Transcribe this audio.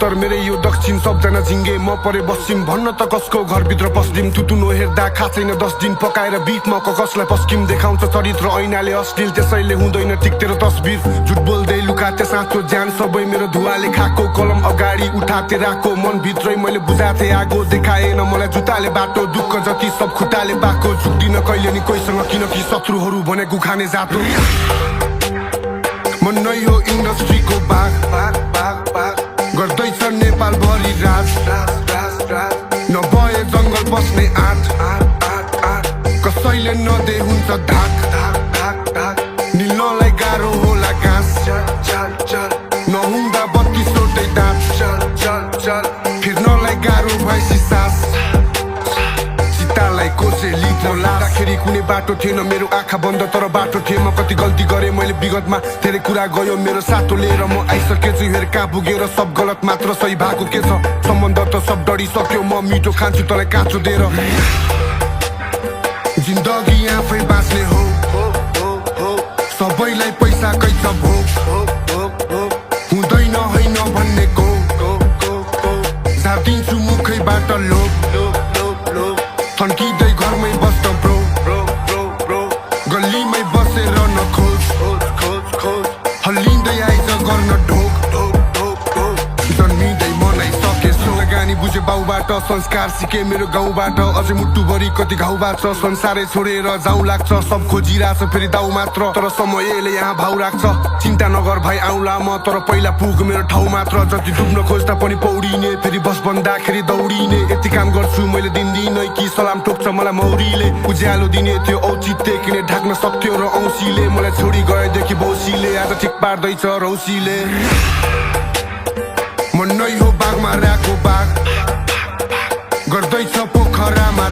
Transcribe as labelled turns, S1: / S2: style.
S1: उत्तर मेरै यो दक्षिण सबजना झिङ्गे म परे बस्छिम भन्न त कसको घरभित्र पस्दिम तुतु नहेर्दा खाँचैन 10 दिन पकाएर बिचमा कसलाई पस्किम देखाउँछ चरित्र ऐनाले अश्लील त्यसैले हुँदैन ठिक तेरो तस्बिर झुट बोल्दै लुकाते साँचो ज्यान सबै मेरो धुवाले खाएको कलम अगाडि उठाते राखो मन भित्रै मैले बुझाथे आगो देखाएन मलाई जुत्ताले बाटो दुःख जति सब खुट्टाले बाको झुक्दिन कहिले नि कोहीसँग किनकि शत्रुहरू भनेको खाने जातो म नै हो इन्डस्ट्रीको बाग गर्दैछ नेपाल भरि राज नभए जङ्गल बस्ने आँट कसैले नदे हुन्छ धाक निल्नलाई गाह्रो होला घाँस नहुँदा 32वटै दाँत फिर्नलाई गाह्रो भएपछि सास सीतालाई कोसेली लाँदाखेरि कुनै बाटो थिएन मेरो आँखा बन्द तर बाटो थिए म कति गल्ती गरेँ मैले विगतमा धेरै कुरा गयो मेरो सातो लिएर म आइसकेछु हेर कहाँ पुगेर सब गलत मात्र सही भएको के छ सम्बन्ध त सब डढिसक्यो म मिठो खान्छु तँलाई काँचो दिएर जिन्दगी आफै बाँच्ने हो सबैलाई पैसाकै छ भोक हुँदैन होइन भन्नेको झार्दिन्छु मुखैबाट लोभ थन्किँदै घरमै बस्न ब्रो गल्लीमै बसेर नखोज हल्लिँदै आइज गर्न ढोक जन्मिँदै मनाइसकेछु लगानी बुझे बाउबाट संस्कार सिके मेरो गाउँबाट अझै मुटुभरि कति घाउबाट संसारै छोडेर जाउँ लाग्छ सब खोजिरहेछ फेरि दाउ मात्र तर समयले यहाँ भाउ राख्छ चिन्ता नगर भाइ आउला म तर पहिला पुग मेरो ठाउँ मात्र जति डुब्न खोज्दा पनि पौडिने फेरि बस बन्दाखेरि दौडिने यति काम गर्छु मैले दिनदिनै कि सलाम ठोक्छ मलाई मौरीले उज्यालो दिने थियो औचित्य किने ढाक्न सक्थ्यो र औँसीले मलाई छोडी गएदेखि बौसीले आज ठिक पार्दैछ रौसीले म नै हो बागमा राको बाग गर्दैछ पोखरामा